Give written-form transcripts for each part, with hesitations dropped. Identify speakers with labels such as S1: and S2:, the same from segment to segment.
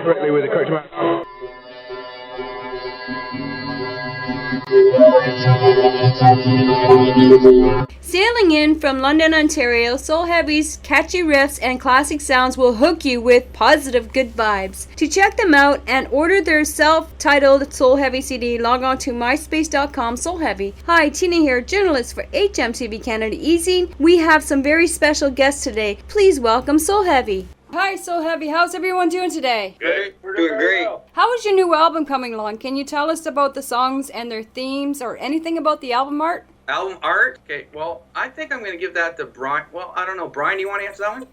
S1: correctly with the correct amount.
S2: Sailing in from London, Ontario, Soul Heavy's catchy riffs and classic sounds will hook you with positive good vibes. To check them out and order their self-titled Soul Heavy CD, log on to myspace.com/soulheavy. Hi, Tina here, journalist for HMTV Canada Easy. We have some very special guests today. Please welcome Soul Heavy. Hi, Soul Heavy. How's everyone doing today?
S3: Good. We're doing great. Well.
S2: How is your new album coming along? Can you tell us about the songs and their themes or anything about the album art?
S3: Album art? Okay, well, I think I'm going to give that to Brian. Well, I don't know. Brian, do you want to answer that one?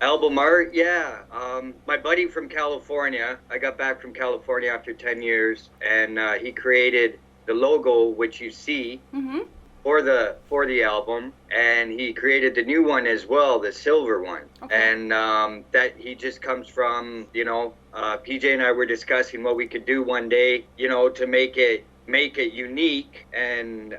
S4: Album art? Yeah. My buddy from California, I got back from California after 10 years, and he created the logo, which you see, for the album, and he created the new one as well, the silver one. Okay. And that he just comes from, PJ and I were discussing what we could do one day, to make it unique, and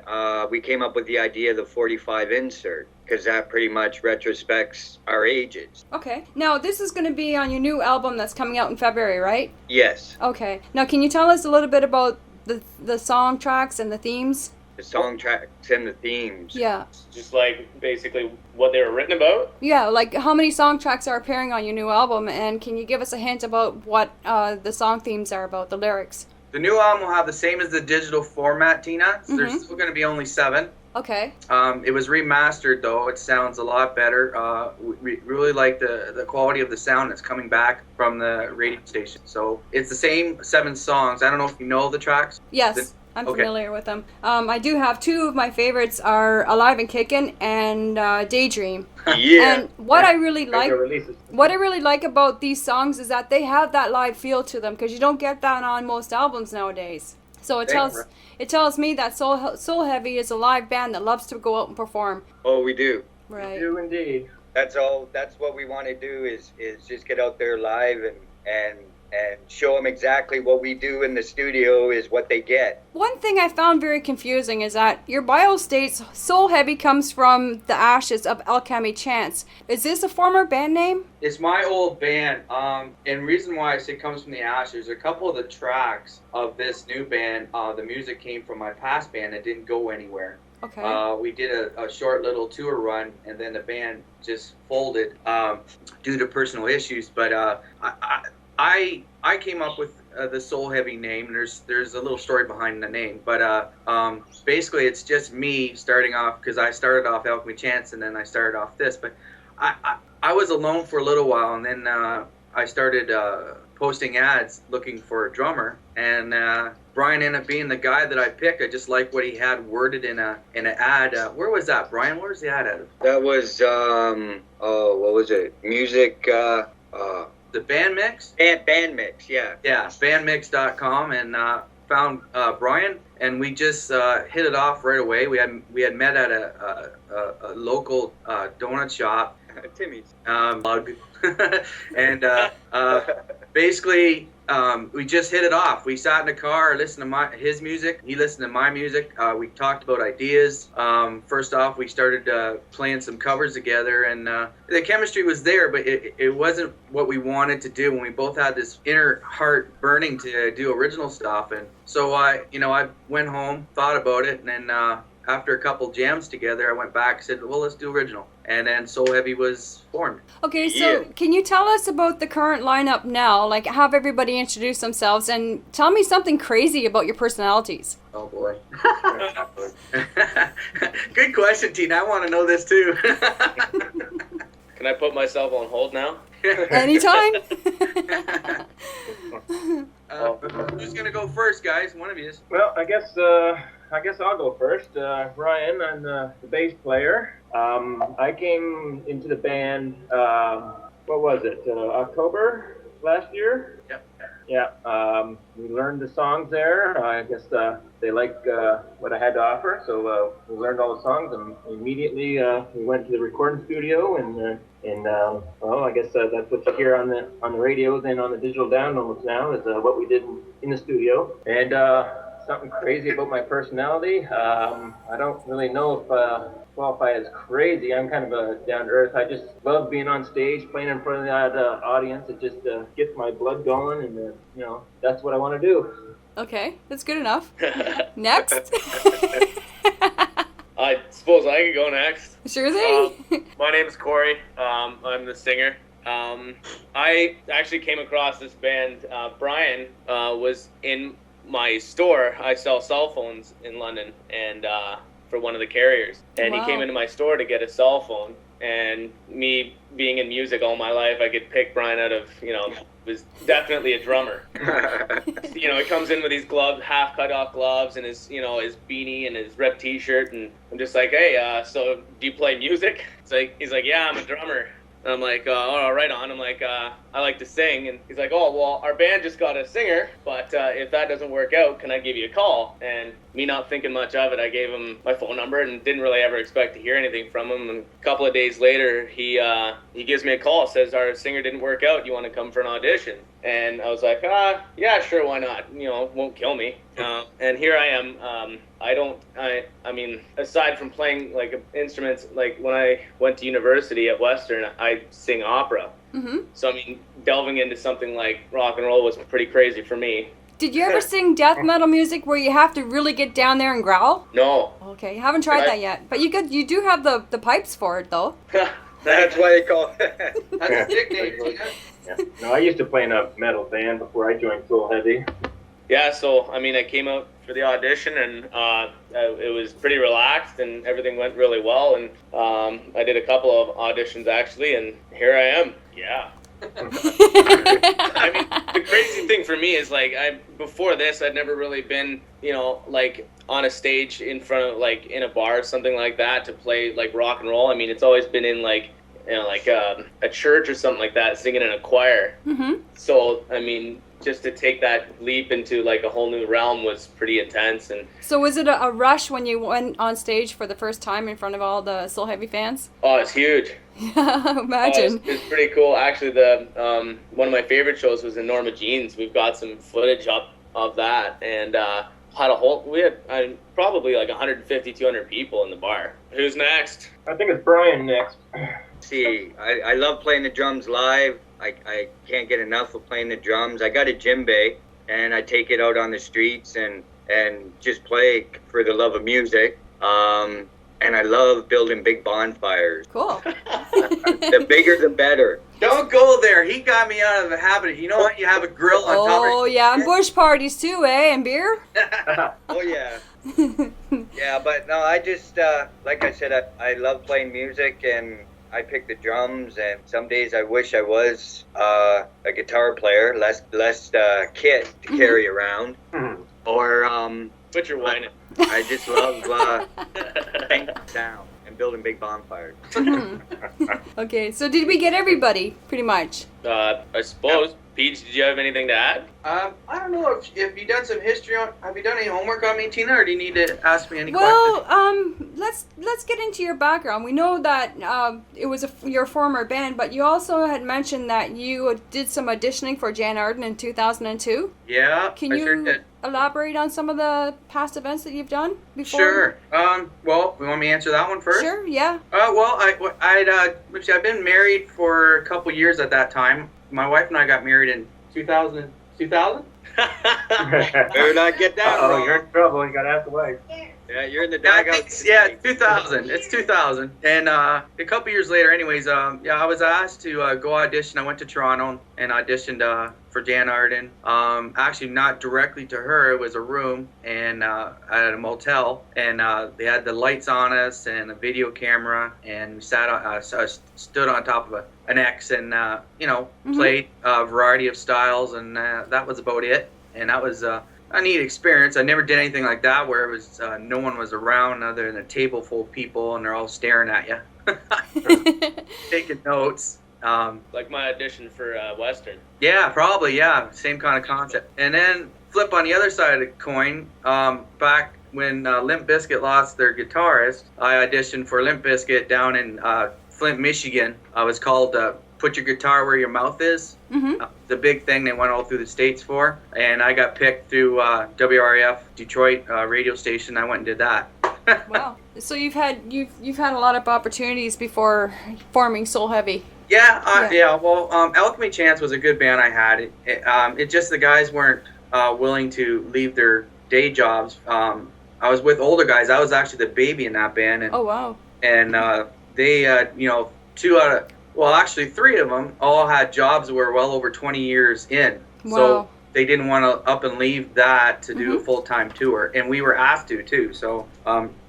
S4: we came up with the idea of the 45 insert, because that pretty much retrospects our ages.
S2: Okay. Now, this is going to be on your new album that's coming out in February, right?
S4: Yes.
S2: Okay. Now, can you tell us a little bit about the song tracks and the themes?
S4: The song tracks and the themes.
S2: Yeah.
S5: Just like basically what they were written about?
S2: Yeah, like how many song tracks are appearing on your new album, and can you give us a hint about what the song themes are about, the lyrics?
S3: The new album will have the same as the digital format, Tina. So there's still going to be only 7.
S2: Okay.
S3: It was remastered, though. It sounds a lot better. We really like the quality of the sound that's coming back from the radio station. So it's the same 7 songs. I don't know if you know the tracks.
S2: Yes. I'm familiar with them. I do have 2 of my favorites are Alive and Kickin' and Daydream.
S4: Yeah.
S2: And what I really like about these songs is that they have that live feel to them, because you don't get that on most albums nowadays. So it tells me that Soul Heavy is a live band that loves to go out and perform.
S4: Oh, we do.
S2: Right.
S5: We do indeed.
S4: That's all. That's what we want to do is just get out there live and show them exactly what we do in the studio is what they get.
S2: One thing I found very confusing is that your bio states Soul Heavy comes from the ashes of Alchemy Chance. Is this a former band name?
S3: It's my old band. And reason why I say it comes from the ashes, a couple of the tracks of this new band, the music came from my past band. It didn't go anywhere.
S2: Okay.
S3: We did a short little tour run, and then the band just folded due to personal issues. But I came up with the Soul Heavy name. There's a little story behind the name, but basically it's just me starting off, because I started off Alchemy Chance and then I started off this. But I was alone for a little while, and then I started posting ads looking for a drummer, and Brian ended up being the guy that I picked. I just like what he had worded in an ad. Where was that, Brian? Where's the ad at?
S4: That was what was it? Music.
S3: The Band Mix?
S4: Band Mix, yeah.
S3: Yeah, bandmix.com, and found Brian, and we just hit it off right away. We had met at a local donut shop.
S4: Timmy's.
S3: And basically, we just hit it off. We sat in the car, listened to his music. He listened to my music. We talked about ideas. First off, we started playing some covers together, and the chemistry was there, but it wasn't what we wanted to do. When we both had this inner heart burning to do original stuff, and so I went home, thought about it, and then after a couple jams together, I went back and said, well, let's do original. And then Soul Heavy was formed.
S2: Okay, so can you tell us about the current lineup now? Like, have everybody introduce themselves and tell me something crazy about your personalities.
S3: Oh, boy. Good question, Tina. I want to know this, too.
S5: Can I put myself on hold now?
S2: Anytime.
S3: Who's going to go first, guys? One of you.
S6: Well, I guess I'll go first. Ryan, I'm the bass player. I came into the band, what was it, October last year?
S3: Yep.
S6: Yeah, we learned the songs there. I guess they liked what I had to offer, so we learned all the songs, and immediately we went to the recording studio, and well, I guess that's what you hear on the radios and on the digital downloads now is what we did in the studio. And something crazy about my personality. I don't really know qualify as crazy. I'm kind of a down to earth. I just love being on stage, playing in front of that audience. It just gets my blood going, and that's what I want to do.
S2: Okay, that's good enough. Next.
S5: I suppose I could go next.
S2: Sure thing.
S5: My name's Corey. I'm the singer. I actually came across this band. Brian was in my store. I sell cell phones in London, and for one of the carriers. And
S2: Wow.
S5: He came into my store to get a cell phone. And me being in music all my life, I could pick Brian out of, was definitely a drummer. He comes in with these gloves, half cut off gloves, and his beanie and his rep t-shirt, and I'm just like, hey, so do you play music? He's like, yeah, I'm a drummer. And I'm like, oh, right on. I'm like, I like to sing. And he's like, oh, well, our band just got a singer, but if that doesn't work out, can I give you a call? And me not thinking much of it, I gave him my phone number and didn't really ever expect to hear anything from him. And a couple of days later, he gives me a call, says our singer didn't work out. You want to come for an audition? And I was like, yeah, sure, why not? It won't kill me. And here I am. I mean, aside from playing like instruments, like when I went to university at Western, I sing opera.
S2: Mm-hmm.
S5: So I mean, delving into something like rock and roll was pretty crazy for me.
S2: Did you ever sing death metal music where you have to really get down there and growl?
S5: No.
S2: Okay, haven't tried that yet. But you do have the pipes for it though.
S4: That's why they call it.
S3: That's a nickname.
S6: Yeah. No, I used to play in a metal band before I joined Soul Heavy.
S5: Yeah, so I mean, I came out for the audition, and it was pretty relaxed, and everything went really well. And I did a couple of auditions actually, and here I am. Yeah. I mean, the crazy thing for me is like before this, I'd never really been, like on a stage in front of like in a bar or something like that to play like rock and roll. I mean, it's always been in like a church or something like that, singing in a choir.
S2: Mm-hmm.
S5: So I mean, just to take that leap into like a whole new realm was pretty intense. And
S2: So was it a rush when you went on stage for the first time in front of all the Soul Heavy fans?
S5: oh, it's huge.
S2: Yeah, imagine.
S5: It's pretty cool. Actually, the one of my favorite shows was in Norma Jean's. We've got some footage up of that, and we had probably like 150, 200 people in the bar. Who's next?
S6: I think it's Brian next.
S4: See, I love playing the drums live. I can't get enough of playing the drums. I got a djembe, and I take it out on the streets and just play for the love of music. And I love building big bonfires.
S2: Cool.
S4: The bigger, the better.
S3: Don't go there. He got me out of the habit. You know what? You have a grill on top of
S2: Oh yeah, and bush parties too, eh? And beer?
S4: Oh, yeah. Yeah, but no, I just, like I said, I love playing music, and I pick the drums, and some days I wish I was a guitar player, less kit to carry around. Or,
S5: But you're whining.
S4: I just love playing down and building big bonfires.
S2: Okay, so did we get everybody, pretty much?
S5: I suppose. Peach, did you have anything to add?
S3: I don't know if you done some history on. Have you done any homework on me, Tina, or do you need to ask me any questions?
S2: Well, let's get into your background. We know that it was your former band, but you also had mentioned that you did some auditioning for Jan Arden in 2002.
S3: Yeah.
S2: Can
S3: I
S2: you
S3: sure did.
S2: elaborate on some of the past events that you've done before?
S3: Sure. Well, we want me to answer that one first?
S2: Sure. Yeah.
S3: Well, I've been married for a couple years at that time. My wife and I got married in 2000. 2000?
S4: Better not get that
S6: Oh,
S4: wrong.
S6: you're in trouble. You gotta ask the wife.
S4: Yeah, you're in the
S3: Yeah, I
S4: dugout.
S3: think, yeah, 2000. It's 2000. And a couple years later, anyways, I was asked to go audition. I went to Toronto and auditioned for Jan Arden. Actually, not directly to her. It was a room and at a motel, and they had the lights on us and a video camera, and we stood on top of an X and played a variety of styles, and that was about it. And that was a neat experience. I never did anything like that where it was no one was around other than a table full of people and they're all staring at you, taking notes.
S5: Like my audition for Western.
S3: Yeah, probably. Yeah, same kind of concept. And then flip on the other side of the coin. Back when Limp Bizkit lost their guitarist, I auditioned for Limp Bizkit down in Flint, Michigan. I was called "Put Your Guitar Where Your Mouth Is."
S2: Mm-hmm.
S3: The big thing they went all through the States for, and I got picked through WRF Detroit radio station. I went and did that.
S2: Wow. So you've had a lot of opportunities before forming Soul Heavy.
S3: Yeah. Well, Alchemy Chance was a good band I had. It just the guys weren't willing to leave their day jobs. I was with older guys. I was actually the baby in that band, and
S2: Oh wow.
S3: and they, two out of, well, actually three of them all had jobs that were well over 20 years in.
S2: Wow.
S3: So they didn't want to up and leave that to do a full-time tour, and we were asked to too. So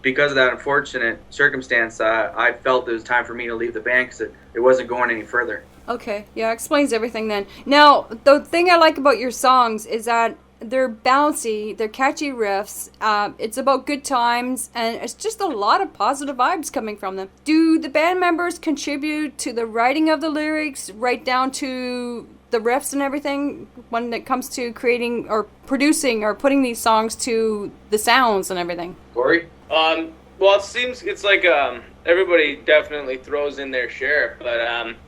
S3: because of that unfortunate circumstance, I felt it was time for me to leave the band because it wasn't going any further.
S2: Okay, yeah, explains everything then. Now, the thing I like about your songs is that they're bouncy, they're catchy riffs, it's about good times, and it's just a lot of positive vibes coming from them. Do the band members contribute to the writing of the lyrics, right down to the riffs and everything, when it comes to creating or producing or putting these songs to the sounds and everything?
S3: Corey?
S5: Well, it seems it's like everybody definitely throws in their share, but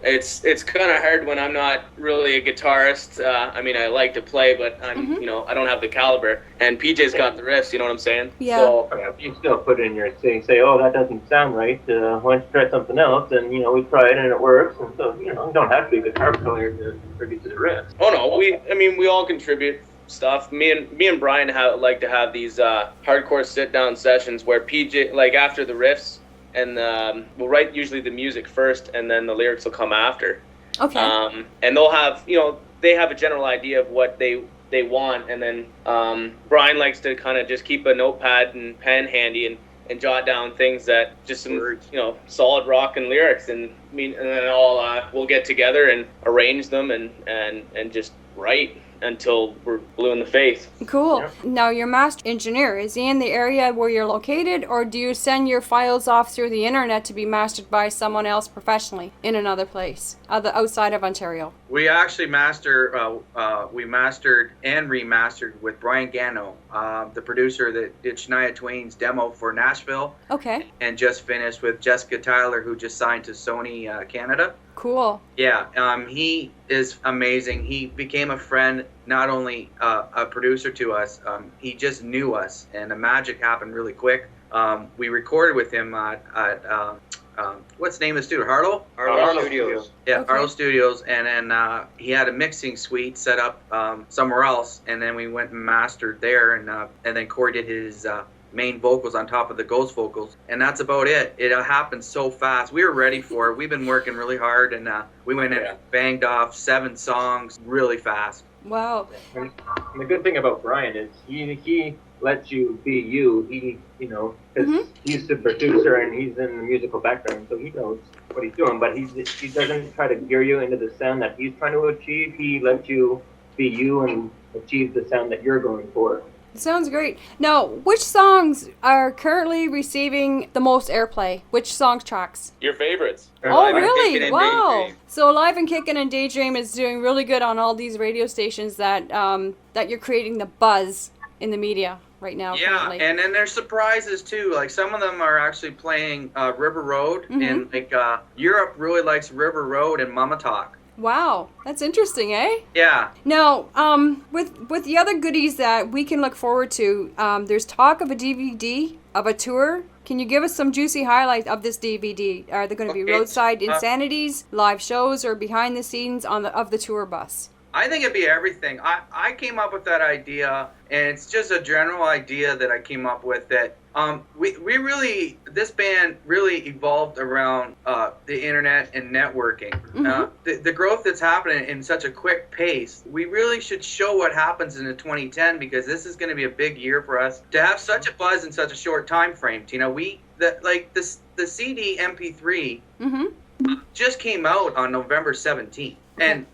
S5: it's kind of hard when I'm not really a guitarist. I mean, I like to play, but I'm I don't have the caliber. And PJ's got the riffs. You know what I'm saying?
S2: Yeah.
S5: So,
S6: You still put in your say, oh, that doesn't sound right. Why don't you try something else? And we try it and it works. And so you don't have to be a guitar player to contribute to the riff.
S5: oh no, we all contribute stuff. Me and Brian like to have these hardcore sit down sessions where PJ, like, after the riffs, and we'll write usually the music first, and then the lyrics will come after.
S2: Okay.
S5: And they'll have they have a general idea of what they want, and then Brian likes to kind of just keep a notepad and pen handy and jot down things that just some solid rock and lyrics, and then we'll get together and arrange them and just write until we're blue in the face.
S2: Cool.
S6: Yep.
S2: Now, your master engineer, is he in the area where you're located, or do you send your files off through the internet to be mastered by someone else professionally in another place, outside of Ontario?
S3: We actually mastered and remastered with Brian Gano, the producer that did Shania Twain's demo for Nashville,
S2: Okay.
S3: and just finished with Jessica Tyler, who just signed to Sony Canada.
S2: Cool.
S3: Yeah, he is amazing. He became a friend, not only a producer to us, he just knew us, and the magic happened really quick. We recorded with him at what's the name of the studio? Harlow
S4: Studios.
S3: Yeah,
S2: Okay.
S3: Harlow Studios, and then he had a mixing suite set up somewhere else, and then we went and mastered there, and then Corey did his main vocals on top of the ghost vocals, and that's about it. It happened so fast. We were ready for it. We've been working really hard, and we went and banged off 7 songs really fast.
S2: Wow.
S6: And the good thing about Brian is he lets you be you. He, because he's the producer and he's in the musical background, so he knows what he's doing. But he doesn't try to gear you into the sound that he's trying to achieve. He lets you be you and achieve the sound that you're going for.
S2: Sounds great. Now, which songs are currently receiving the most airplay? Which song tracks?
S5: Your favorites.
S2: Oh,
S4: Alive and
S2: really?
S4: Kickin' and
S2: Wow.
S4: Daydream.
S2: So Alive and Kickin' and Daydream is doing really good on all these radio stations that you're creating the buzz in the media right now.
S3: Yeah,
S2: currently.
S3: and then there's surprises too. Like some of them are actually playing River Road, and like Europe really likes River Road and Mama Talk.
S2: Wow, that's interesting, eh?
S3: Yeah.
S2: Now, with the other goodies that we can look forward to, there's talk of a DVD of a tour. Can you give us some juicy highlights of this DVD? Are there going to be roadside insanities, live shows, or behind the scenes of the tour bus?
S3: I think it'd be everything. I came up with that idea, and it's just a general idea that I came up with that this band really evolved around the internet and networking. The growth that's happening in such a quick pace, we really should show what happens in the 2010, because this is going to be a big year for us to have such a buzz in such a short time frame. The CD MP3 just came out on November 17th. And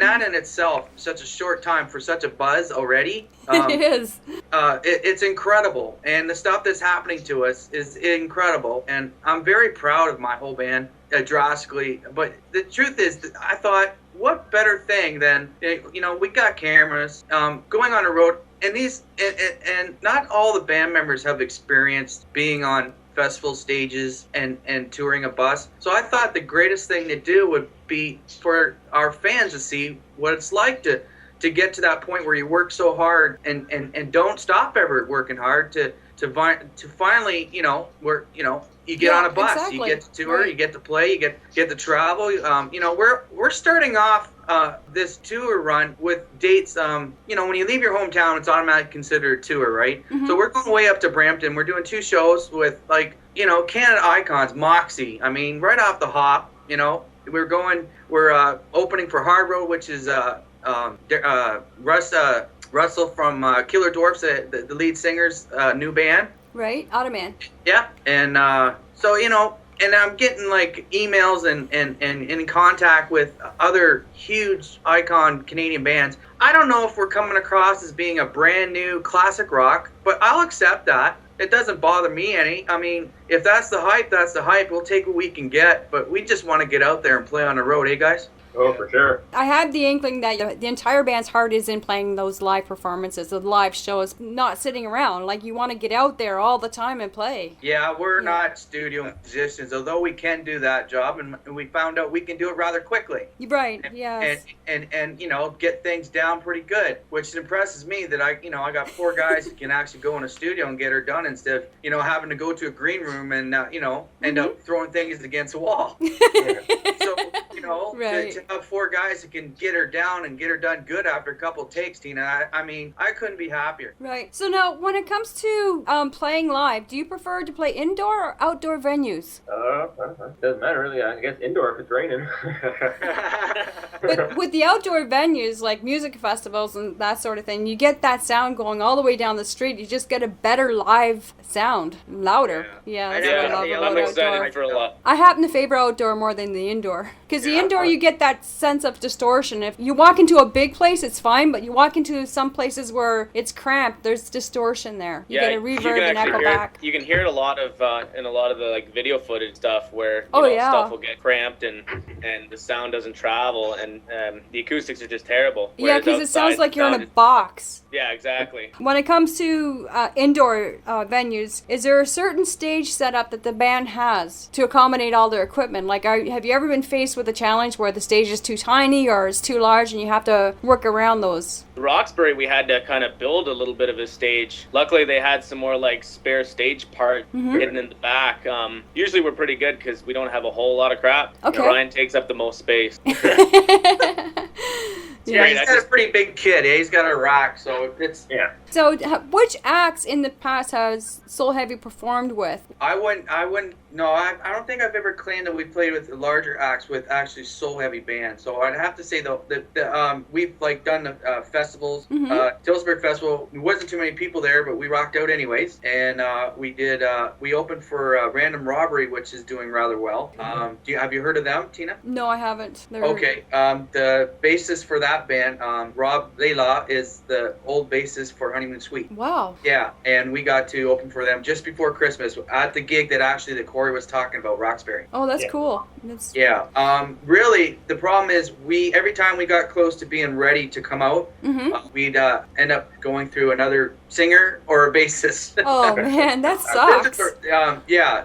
S3: that in itself, such a short time for such a buzz already.
S2: It is.
S3: It's incredible. And the stuff that's happening to us is incredible. And I'm very proud of my whole band, drastically. But the truth is, that I thought, what better thing than, we got cameras, going on the road. And not all the band members have experienced being on festival stages and touring a bus. So I thought the greatest thing to do would be for our fans to see what it's like to get to that point where you work so hard and don't stop ever working hard to to finally, where you get on a bus,
S2: exactly.
S3: you get to tour,
S2: Right.
S3: you get to play, you get to travel. We're starting off this tour run with dates. When you leave your hometown, it's automatically considered a tour, right?
S2: Mhm.
S3: So we're going way up to Brampton. We're doing 2 shows with Canada icons, Moxie. I mean, right off the hop, we're opening for Hard Road, which is Russell from Killer Dwarfs, the lead singer's new band.
S2: Right, Ottoman.
S3: Yeah, and and I'm getting like emails and in contact with other huge icon Canadian bands. I don't know if we're coming across as being a brand new classic rock, but I'll accept that. It doesn't bother me any. I mean, if that's the hype, that's the hype. We'll take what we can get, but we just want to get out there and play on the road, guys?
S6: Oh, for sure.
S2: I had the inkling that the entire band's heart is in playing those live performances, the live shows, not sitting around. Like, you want to get out there all the time and play.
S3: Yeah, we're not studio musicians, although we can do that job, and we found out we can do it rather quickly.
S2: Right, yes.
S3: And get things down pretty good, which impresses me that I got 4 guys who can actually go in a studio and get her done instead of having to go to a green room and end up throwing things against the wall. So
S2: right.
S3: to have 4 guys who can get her down and get her done good after a couple takes, Tina, I couldn't be happier.
S2: Right. So now, when it comes to playing live, do you prefer to play indoor or outdoor venues?
S6: Doesn't matter really. I guess indoor if it's raining.
S2: But with the outdoor venues, like music festivals and that sort of thing, you get that sound going all the way down the street. You just get a better live sound, louder. Yeah, that's what I love about
S5: I'm excited
S2: outdoor.
S5: for a lot.
S2: I happen to favor outdoor more than the indoor. Because the indoor, you get that sense of distortion. If you walk into a big place, it's fine, but you walk into some places where it's cramped, there's distortion there. You get a reverb and echo back.
S5: You can hear it a lot of in a lot of the like video footage stuff where stuff will get cramped and the sound doesn't travel and the acoustics are just terrible.
S2: Yeah, because it sounds like you're in a box.
S5: Yeah, exactly.
S2: When it comes to indoor venues, is there a certain stage setup that the band has to accommodate all their equipment? Like, have you ever been faced with a challenge where the stage is too tiny or is too large and you have to work around those?
S5: Roxbury, we had to kind of build a little bit of a stage. Luckily, they had some more like spare stage part hidden in the back. Usually, we're pretty good because we don't have a whole lot of crap.
S2: Okay.
S5: Ryan takes up the most space.
S3: Yeah, he's got a pretty big kid. Yeah, he's got a rack, so it's
S2: So, which acts in the past has Soul Heavy performed with?
S3: I wouldn't. No, I don't think I've ever claimed that we played with larger acts with actually Soul Heavy bands. So I'd have to say though that we've like done the festivals. Tillsburg Festival. There wasn't too many people there, but we rocked out anyways. And we opened for Random Robbery, which is doing rather well. Have you heard of them, Tina?
S2: No, I haven't.
S3: Okay. The bassist for that band, Rob Layla, is the old bassist for Honeymoon Suite.
S2: Wow.
S3: Yeah, and we got to open for them just before Christmas at the gig that actually the Corey was talking about, Roxbury.
S2: Oh, that's cool.
S3: Really, the problem is every time we got close to being ready to come out, we'd end up going through another singer or a bassist.
S2: Oh man, that sucks.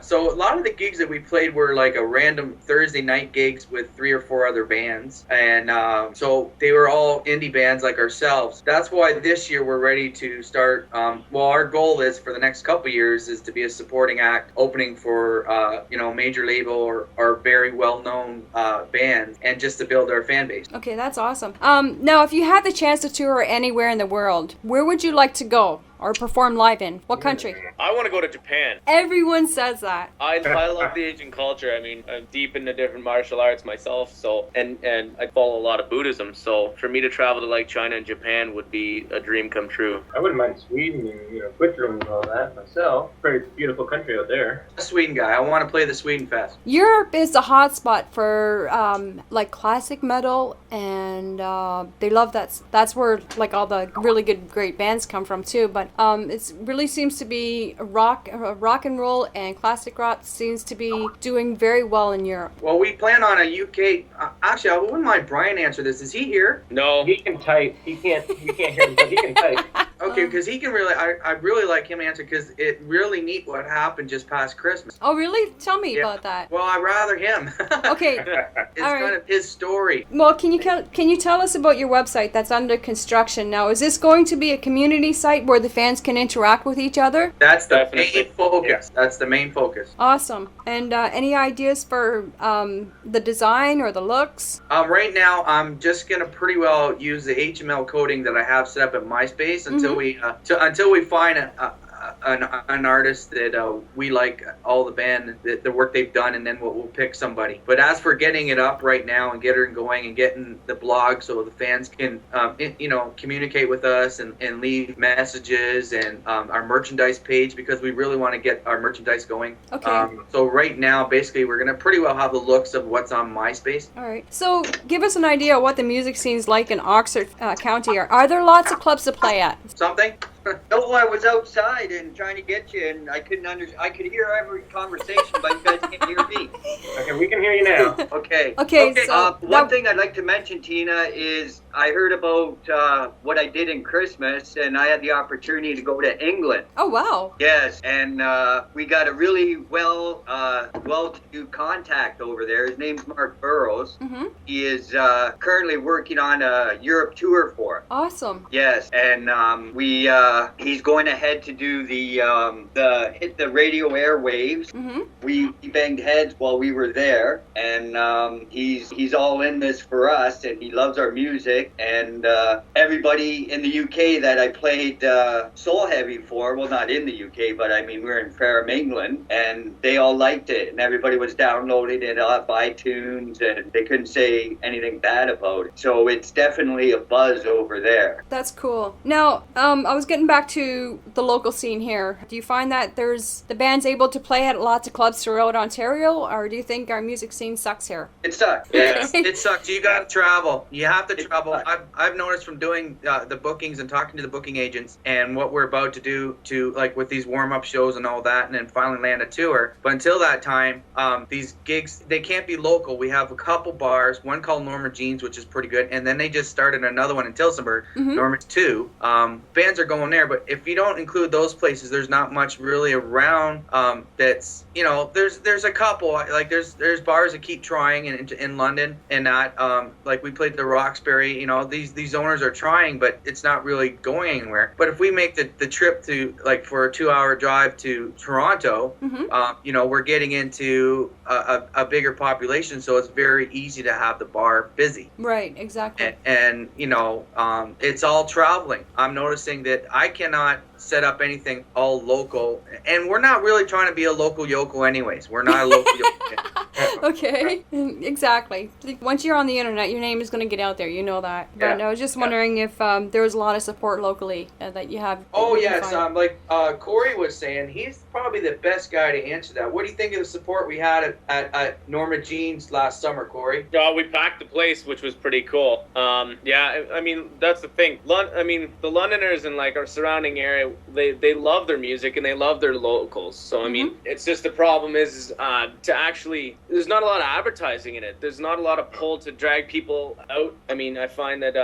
S3: So a lot of the gigs that we played were like a random Thursday night gigs with 3 or 4 other bands, and so they were all indie bands like ourselves. That's why this year we're ready to start. Our goal is for the next couple years is to be a supporting act, opening for major label or very well-known band, and just to build our fan base.
S2: Okay, that's awesome. Now, if you had the chance to tour anywhere in the world, where would you like to go or perform live in? What country?
S5: I want to go to Japan.
S2: Everyone says that.
S5: I love the Asian culture. I mean, I'm deep into different martial arts myself, so and I follow a lot of Buddhism. So for me to travel to like China and Japan would be a dream come true.
S6: I wouldn't mind Sweden and Switzerland and all that myself. Very beautiful country out there.
S3: A Sweden guy. I want to play the Sweden Fest.
S2: Europe is a hot spot for like classic metal, and they love that. That's where like all the really good, great bands come from too. But it really seems to be rock and roll and classic rock seems to be doing very well in Europe.
S3: Well, we plan on a UK. Actually, I wouldn't mind Brian answer this. Is he here?
S5: No.
S6: He can type. He can't hear me, but he can type.
S3: Okay, because he can really, I really like him answer because it really neat what happened just past Christmas.
S2: Oh, really? Tell me
S3: Yeah.
S2: about that.
S3: Well, I'd rather him.
S2: Okay.
S3: It's
S2: All right.
S3: kind of his story.
S2: Well, can you tell us about your website that's under construction now? Is this going to be a community site where the fans can interact with each other?
S3: That's the
S5: Definitely.
S3: main focus. That's the main focus.
S2: Awesome. And any ideas for the design or the looks?
S3: Right now, I'm just gonna pretty well use the HTML coding that I have set up at MySpace until we find an artist that we like, all the band, the work they've done, and then we'll pick somebody. But as for getting it up right now and getting it going and getting the blog so the fans can communicate with us and leave messages, and our merchandise page, because we really want to get our merchandise going.
S2: Okay.
S3: So right now, basically, we're gonna pretty well have the looks of what's on MySpace.
S2: All right. So give us an idea of what the music scene's like in Oxford County. Are there lots of clubs to play at?
S3: Something?
S4: No, I was outside and trying to get you, and I couldn't I could hear every conversation, but you guys can't hear me.
S6: Okay, we can hear you now.
S4: Okay.
S2: Okay, so
S4: one thing I'd like to mention, Tina, is I heard about what I did in Christmas, and I had the opportunity to go to England.
S2: Oh, wow.
S4: Yes, and we got a really well-to-do contact over there. His name's Mark Burrows.
S2: Mm-hmm.
S4: He is currently working on a Europe tour for us.
S2: Awesome.
S4: Yes, and he's going ahead to do the hit the radio airwaves.
S2: Mm-hmm.
S4: We banged heads while we were there, and he's all in this for us, and he loves our music. And everybody in the UK that I played Soul Heavy for, well, not in the UK, but I mean we're in Fareham, England, and they all liked it, and everybody was downloading it off iTunes, and they couldn't say anything bad about it. So it's definitely a buzz over there.
S2: That's cool. Now, I was getting back to the local scene here. Do you find that the band's able to play at lots of clubs throughout Ontario, or do you think our music scene sucks here?
S4: It sucks.
S3: Yes, it sucks. You got to travel. You have to travel. I've noticed from doing the bookings and talking to the booking agents and what we're about to do like with these warm-up shows and all that, and then finally land a tour. But until that time, these gigs, they can't be local. We have a couple bars, one called Norma Jean's, which is pretty good, and then they just started another one in Tillsonburg, Norma's 2. Bands are going there, but if you don't include those places, there's not much really around that's, there's a couple, like there's bars that keep trying in London, and not like we played the Roxbury, these owners are trying, but it's not really going anywhere. But if we make the trip to, like, for a 2-hour drive to Toronto, we're getting into a bigger population, so it's very easy to have the bar busy.
S2: Right, exactly.
S3: And it's all traveling. I'm noticing that I cannot set up anything all local, and we're not really trying to be a local yokel anyways. We're not a local yokel.
S2: Okay, exactly. Once you're on the internet, your name is going to get out there. You know that. But I was just wondering if there was a lot of support locally that you have.
S3: Oh, yes. Like Corey was saying, he's probably the best guy to answer that. What do you think of the support we had at Norma Jean's last summer, Corey?
S5: We packed the place, which was pretty cool. I mean, that's the thing. The Londoners and like our surrounding area, they love their music and they love their locals. So I mean, it's just the problem is to actually, there's not a lot of advertising in it. There's not a lot of pull to drag people out. I mean, I find that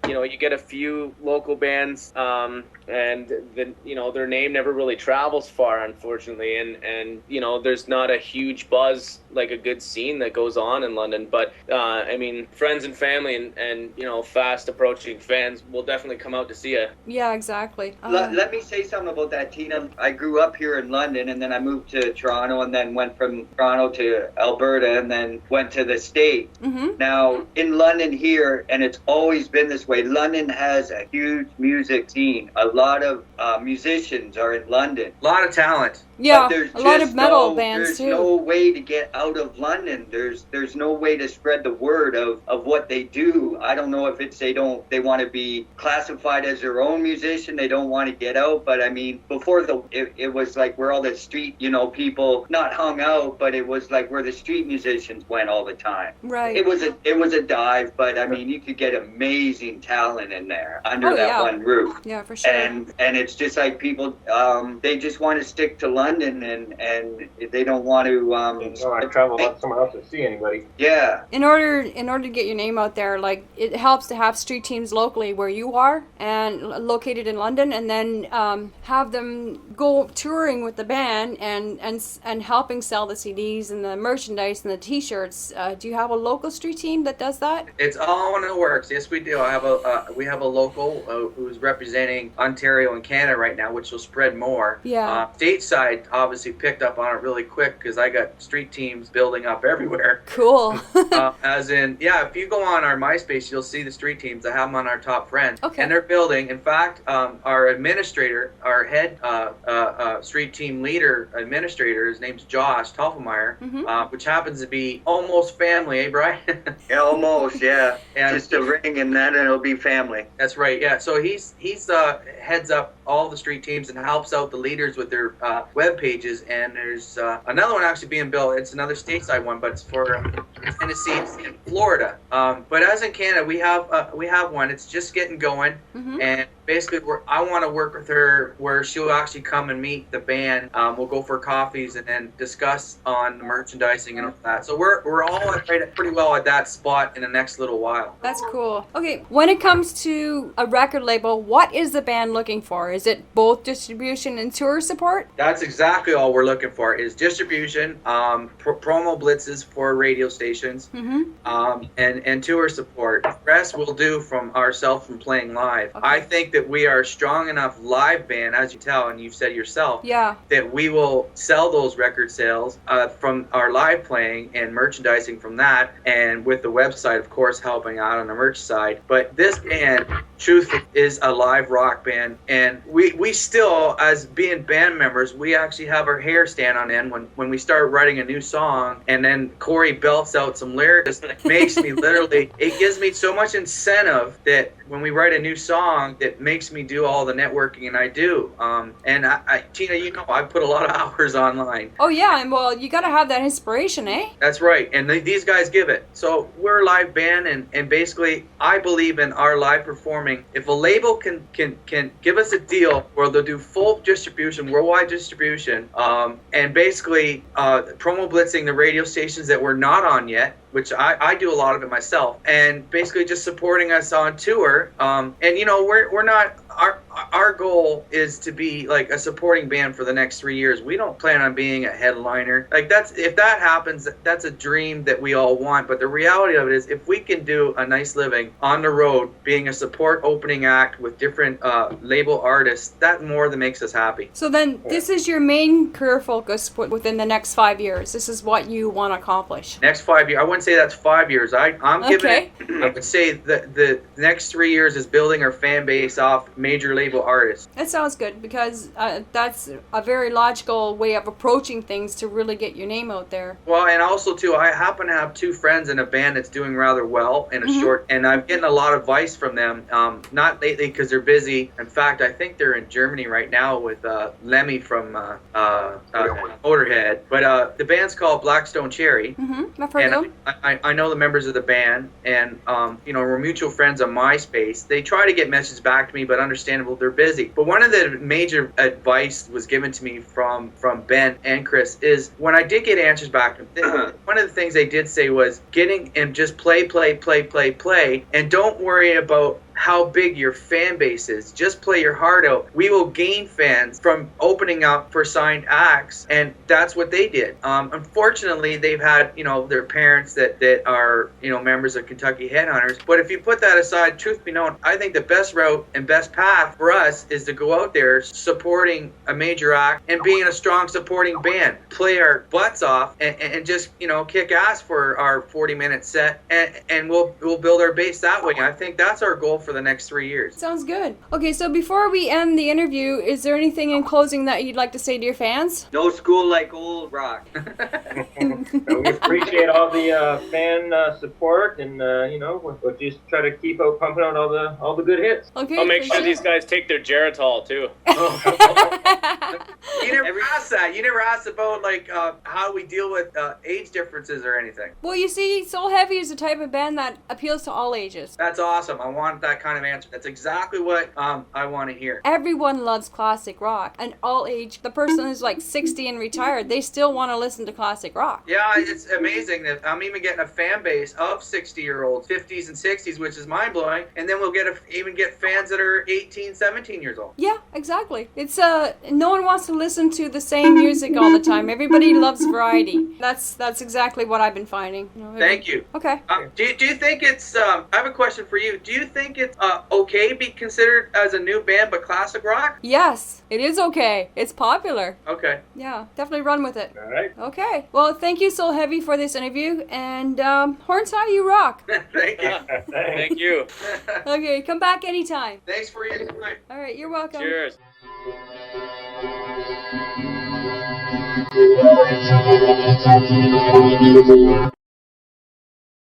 S5: you get a few local bands and their name never really travels far, unfortunately, and there's not a huge buzz, like a good scene that goes on in London. But I mean, friends and family and fast approaching fans will definitely come out to see you.
S2: Yeah, exactly.
S4: Let me say something about that, Tina. I grew up here in London, and then I moved to Toronto, and then went from Toronto to Alberta, and then went to the States. Now, in London here, and it's always been this way, London has a huge music scene. A lot of musicians are in London.
S3: A lot of talent.
S2: Yeah, a lot of metal bands too.
S4: There's no way to get out of London. There's no way to spread the word of what they do. I don't know if it's they want to be classified as their own musician. They don't want to get out. But I mean, before it was like where all the street people not hung out, but it was like where the street musicians went all the time.
S2: Right.
S4: It was a dive, but I mean, you could get amazing talent in there under that one roof.
S2: Yeah, for sure.
S4: And it's just like people, they just want to stick to London, and they don't want to.
S6: They don't want to travel somewhere else to see anybody.
S4: Yeah.
S2: In order to get your name out there, like, it helps to have street teams locally where you are and located in London. London, and then have them go touring with the band and helping sell the CDs and the merchandise and the T-shirts. Do you have a local street team that does that?
S3: It's all in the works. Yes, we do. We have a local who's representing Ontario and Canada right now, which will spread more.
S2: Yeah.
S3: Stateside obviously picked up on it really quick because I got street teams building up everywhere.
S2: Cool.
S3: As in, yeah, if you go on our MySpace, you'll see the street teams. I have them on our top friends.
S2: Okay.
S3: And they're building. In fact, our administrator, our head street team leader administrator, his name's Josh Toffelmeyer, which happens to be almost family, eh, Brian?
S4: Yeah, almost, yeah.
S3: And
S4: just a ring and then it'll be family.
S3: That's right, yeah. So he's heads up all the street teams and helps out the leaders with their web pages. And there's another one actually being built. It's another stateside one, but it's for Tennessee and Florida. But as in Canada, we have one. It's just getting going, and basically I want to work with her where she'll actually come and meet the band. We'll go for coffees and then discuss on the merchandising and all that. So we're all pretty well at that spot in the next little while.
S2: That's cool. Okay, when it comes to a record label, what is the band looking for? Is it both distribution and tour support?
S3: That's exactly all we're looking for is distribution, promo blitzes for radio stations, and tour support. The rest we'll do from ourselves from playing live.
S2: Okay.
S3: I think that we are a strong enough live band, as you tell, and you've said yourself, that we will sell those record sales from our live playing and merchandising from that, and with the website, of course, helping out on the merch side. But this band, truthfully, is a live rock band, and we still, as being band members, we actually have our hair stand on end when we start writing a new song, and then Corey belts out some lyrics that makes me literally, it gives me so much incentive that when we write a new song that makes me do all the networking, and I do. And I Tina, you know, I put a lot of hours online.
S2: Oh yeah, and well, you gotta have that inspiration, eh?
S3: That's right, and these guys give it. So we're a live band, and basically, I believe in our live performing. If a label can give us a deal where they'll do full distribution, worldwide distribution, and basically promo blitzing the radio stations that we're not on yet, which I do a lot of it myself, and basically just supporting us on tour. And you know, we're not, our goal is to be like a supporting band for the next 3 years. We don't plan on being a headliner. Like if that happens, that's a dream that we all want. But the reality of it is, if we can do a nice living on the road, being a support opening act with different label artists, that more than makes us happy.
S2: So then, this is your main career focus within the next 5 years. This is what you want to accomplish.
S3: Next 5 years, I wouldn't say that's 5 years. I'm giving
S2: Okay.
S3: it. I would say the next 3 years is building our fan base off major label artists.
S2: That sounds good, because that's a very logical way of approaching things to really get your name out there.
S3: Well, and also too, I happen to have two friends in a band that's doing rather well in a short, and I'm getting a lot of advice from them. Not lately because they're busy. In fact, I think they're in Germany right now with Lemmy from Motorhead. But the band's called Blackstone Cherry.
S2: I've heard of them.
S3: I know the members of the band, and you know, we're mutual friends on MySpace. They try to get messages back to me, but understandable, they're busy. But one of the major advice was given to me from Ben and Chris is when I did get answers back from them, one of the things they did say was getting and just play, and don't worry about how big your fan base is. Just play your heart out. We will gain fans from opening up for signed acts, and that's what they did. Unfortunately, they've had, you know, their parents that are, you know, members of Kentucky Headhunters. But if you put that aside, truth be known, I think the best route and best path for us is to go out there supporting a major act and being a strong supporting band. Play our butts off and just, you know, kick ass for our 40-minute set, and we'll build our base that way. I think that's our goal for the next 3 years.
S2: Sounds good. Okay, so before we end the interview, is there anything in closing that you'd like to say to your fans?
S4: No school like old rock.
S6: We appreciate all the fan support, and you know, we'll just try to keep out pumping out all the good hits.
S2: Okay.
S5: I'll make sure these guys take their Geritol too.
S3: You never asked that. You never asked about like how we deal with age differences or anything.
S2: Well, you see, Soul Heavy is the type of band that appeals to all ages.
S3: That's awesome. I want that that kind of answer. That's exactly what I want to hear.
S2: Everyone loves classic rock, and all age. The person who's like 60 and retired, they still want to listen to classic rock.
S3: Yeah, it's amazing that I'm even getting a fan base of 60-year-olds, 50s and 60s, which is mind-blowing. And then we'll even get fans that are 18, 17 years old.
S2: Yeah, exactly. It's no one wants to listen to the same music all the time. Everybody loves variety. That's exactly what I've been finding.
S3: Thank you.
S2: Okay.
S3: Do you think it's? I have a question for you. Do you think it's okay to be considered as a new band but classic rock?
S2: Yes, it is okay. It's popular.
S3: Okay.
S2: Yeah, definitely run with it.
S6: All right.
S2: Okay. Well, thank you, Soul Heavy, for this interview, and Horns High, you rock.
S3: Thank you.
S5: Thank you.
S2: Okay, come back anytime.
S3: Thanks for your time.
S2: All right, you're welcome.
S5: Cheers.